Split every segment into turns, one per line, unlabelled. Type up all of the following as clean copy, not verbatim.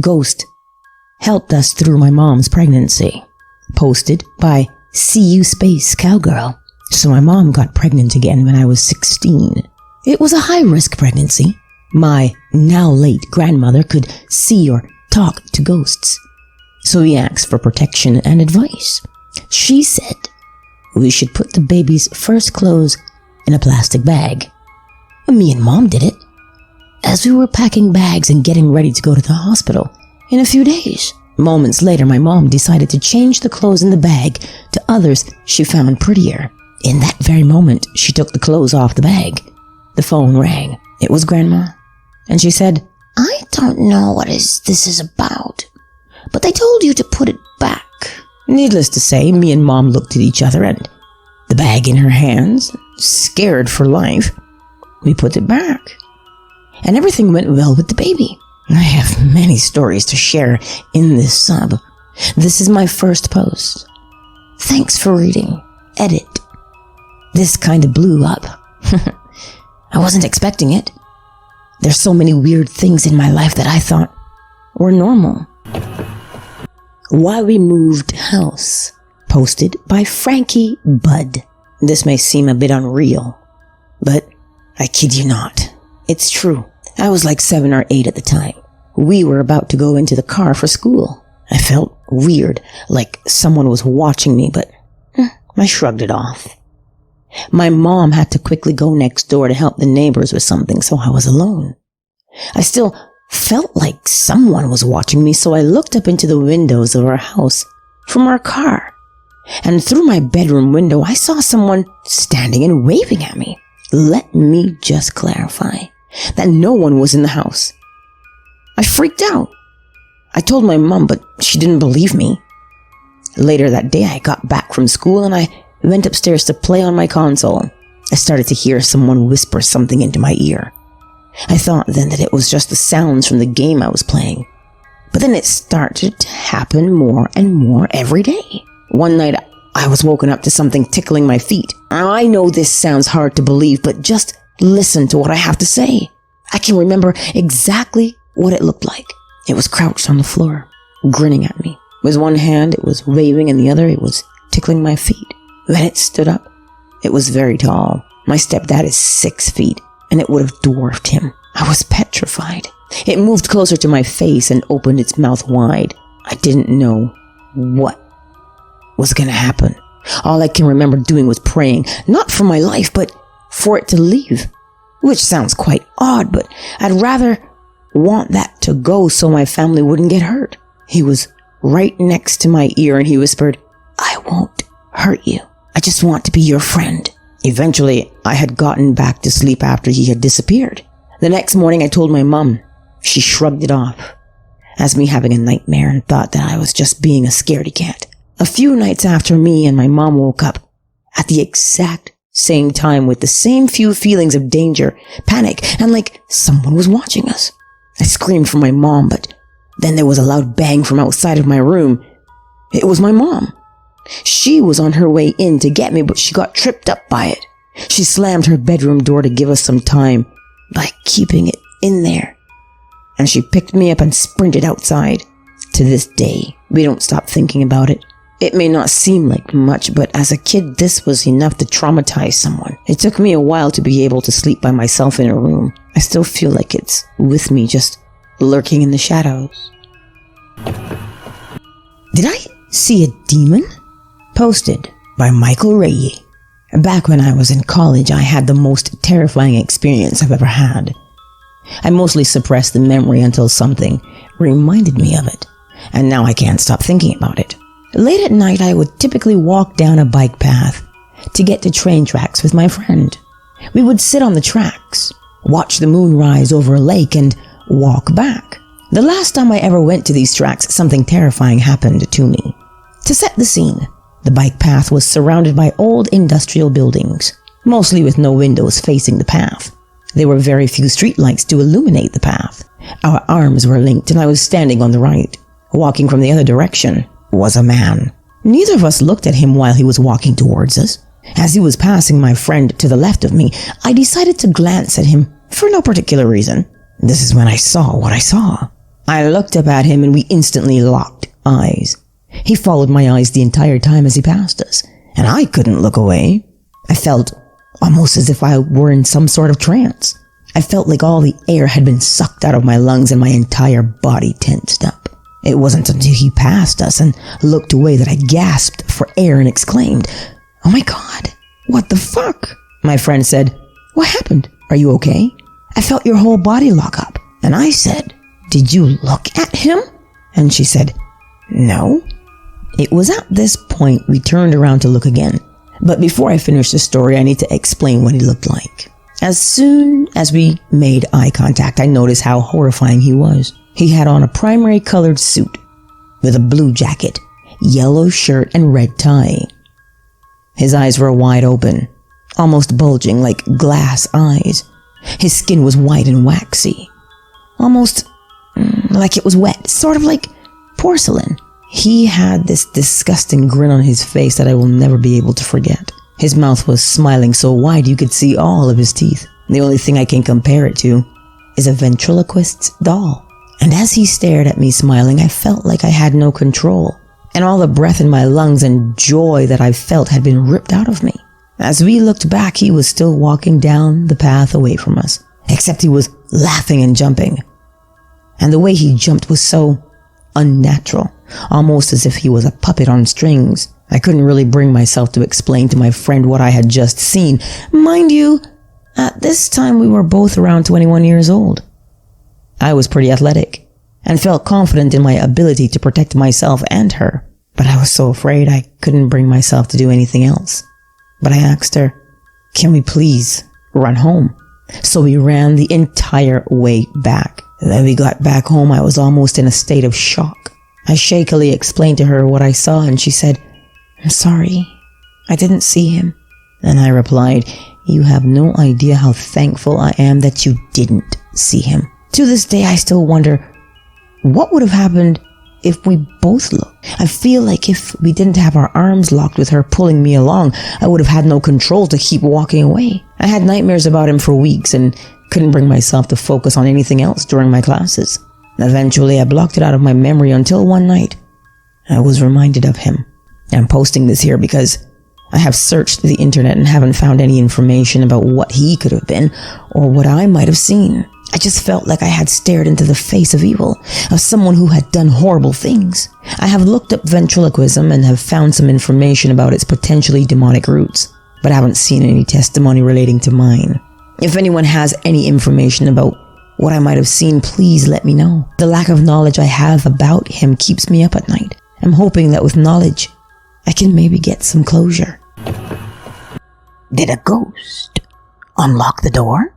Ghost helped us through my mom's pregnancy. Posted by CU Space Cowgirl. So my mom got pregnant again when I was 16. It was a high-risk pregnancy. My now-late grandmother could see or talk to ghosts. So we asked for protection and advice. She said we should put the baby's first clothes in a plastic bag. Me and Mom did it. As we were packing bags and getting ready to go to the hospital in a few days. Moments later, my mom decided to change the clothes in the bag to others she found prettier. In that very moment, she took the clothes off the bag. The phone rang. It was Grandma. And she said, "I don't know what this is about, but they told you to put it back." Needless to say, me and Mom looked at each other and the bag in her hands, scared for life, we put it back. And everything went well with the baby. I have many stories to share in this sub. This is my first post. Thanks for reading. Edit. This kind of blew up. I wasn't expecting it. There's so many weird things in my life that I thought were normal. Why We Moved House. Posted by Frankie Bud. This may seem a bit unreal, but I kid you not. It's true. I was like 7 or 8 at the time. We were about to go into the car for school. I felt weird, like someone was watching me, but I shrugged it off. My mom had to quickly go next door to help the neighbors with something, so I was alone. I still felt like someone was watching me, so I looked up into the windows of our house from our car. And through my bedroom window, I saw someone standing and waving at me. Let me just clarify that no one was in the house. I freaked out. I told my mom, but she didn't believe me. Later that day, I got back from school and I went upstairs to play on my console. I started to hear someone whisper something into my ear. I thought then that it was just the sounds from the game I was playing. But then it started to happen more and more every day. One night, I was woken up to something tickling my feet. I know this sounds hard to believe, but just listen to what I have to say. I can remember exactly what it looked like. It was crouched on the floor, grinning at me. With one hand, it was waving, and the other, it was tickling my feet. When it stood up, it was very tall. My stepdad is 6 feet, and it would have dwarfed him. I was petrified. It moved closer to my face and opened its mouth wide. I didn't know what was going to happen. All I can remember doing was praying, not for my life, but for it to leave. Which sounds quite odd, but I'd rather want that to go so my family wouldn't get hurt. He was right next to my ear and he whispered, "I won't hurt you. I just want to be your friend." Eventually, I had gotten back to sleep after he had disappeared. The next morning, I told my mom. She shrugged it off as me having a nightmare and thought that I was just being a scaredy cat. A few nights after, me and my mom woke up at the exact same time with the same few feelings of danger, panic, and like someone was watching us. I screamed for my mom, but then there was a loud bang from outside of my room. It was my mom. She was on her way in to get me, but she got tripped up by it. She slammed her bedroom door to give us some time by keeping it in there. And she picked me up and sprinted outside. To this day, we don't stop thinking about it. It may not seem like much, but as a kid, this was enough to traumatize someone. It took me a while to be able to sleep by myself in a room. I still feel like it's with me, just lurking in the shadows. Did I see a demon? Posted by Michael Ray. Back when I was in college, I had the most terrifying experience I've ever had. I mostly suppressed the memory until something reminded me of it, and now I can't stop thinking about it. Late at night, I would typically walk down a bike path to get to train tracks with my friend. We would sit on the tracks, watch the moon rise over a lake, and walk back. The last time I ever went to these tracks, something terrifying happened to me. To set the scene, the bike path was surrounded by old industrial buildings, mostly with no windows facing the path. There were very few streetlights to illuminate the path. Our arms were linked and I was standing on the right. Walking from the other direction was a man. Neither of us looked at him while he was walking towards us. As he was passing my friend to the left of me, I decided to glance at him for no particular reason. This is when I saw what I saw. I looked up at him and we instantly locked eyes. He followed my eyes the entire time as he passed us, and I couldn't look away. I felt almost as if I were in some sort of trance. I felt like all the air had been sucked out of my lungs and my entire body tensed up. It wasn't until he passed us and looked away that I gasped for air and exclaimed, "Oh my God, what the fuck?" My friend said, "What happened? Are you okay? I felt your whole body lock up." And I said, "Did you look at him?" And she said, "No." It was at this point we turned around to look again. But before I finish the story, I need to explain what he looked like. As soon as we made eye contact, I noticed how horrifying he was. He had on a primary colored suit with a blue jacket, yellow shirt, and red tie. His eyes were wide open, almost bulging like glass eyes. His skin was white and waxy, almost like it was wet, sort of like porcelain. He had this disgusting grin on his face that I will never be able to forget. His mouth was smiling so wide you could see all of his teeth. The only thing I can compare it to is a ventriloquist's doll. And as he stared at me smiling, I felt like I had no control, and all the breath in my lungs and joy that I felt had been ripped out of me. As we looked back, he was still walking down the path away from us, except he was laughing and jumping. And the way he jumped was so unnatural, almost as if he was a puppet on strings. I couldn't really bring myself to explain to my friend what I had just seen. Mind you, at this time we were both around 21 years old. I was pretty athletic and felt confident in my ability to protect myself and her, but I was so afraid I couldn't bring myself to do anything else. But I asked her, "Can we please run home?" So we ran the entire way back. When we got back home, I was almost in a state of shock. I shakily explained to her what I saw, and she said, "I'm sorry, I didn't see him." And I replied, "You have no idea how thankful I am that you didn't see him." To this day, I still wonder, what would have happened if we both looked? I feel like if we didn't have our arms locked with her pulling me along, I would have had no control to keep walking away. I had nightmares about him for weeks and couldn't bring myself to focus on anything else during my classes. Eventually, I blocked it out of my memory until one night I was reminded of him. I'm posting this here because I have searched the internet and haven't found any information about what he could have been or what I might have seen. I just felt like I had stared into the face of evil, of someone who had done horrible things. I have looked up ventriloquism and have found some information about its potentially demonic roots, but I haven't seen any testimony relating to mine. If anyone has any information about what I might have seen, please let me know. The lack of knowledge I have about him keeps me up at night. I'm hoping that with knowledge, I can maybe get some closure. Did a ghost unlock the door?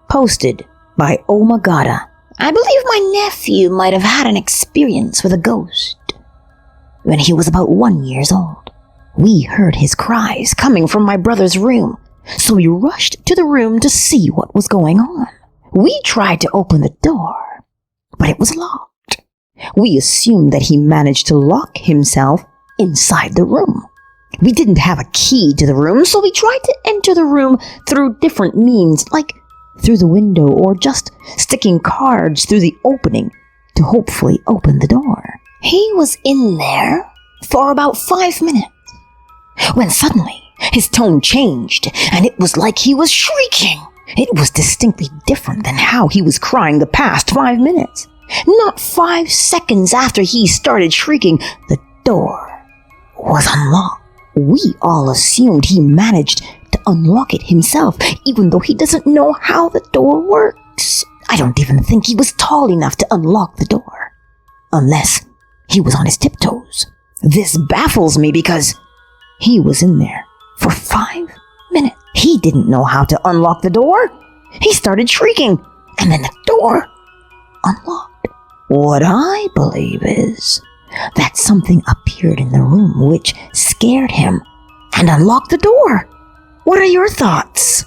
Posted by Omagata. I believe my nephew might have had an experience with a ghost. When he was about 1 year old, we heard his cries coming from my brother's room, so we rushed to the room to see what was going on. We tried to open the door, but it was locked. We assumed that he managed to lock himself inside the room. We didn't have a key to the room, so we tried to enter the room through different means, like through the window or just sticking cards through the opening to hopefully open the door. He was in there for about 5 minutes, when suddenly his tone changed and it was like he was shrieking. It was distinctly different than how he was crying the past 5 minutes. Not 5 seconds after he started shrieking, the door was unlocked. We all assumed he managed to unlock it himself, even though he doesn't know how the door works. I don't even think he was tall enough to unlock the door, unless he was on his tiptoes. This baffles me because he was in there for 5 minutes. He didn't know how to unlock the door. He started shrieking, and then the door unlocked. What I believe is that something appeared in the room which scared him and unlocked the door. What are your thoughts?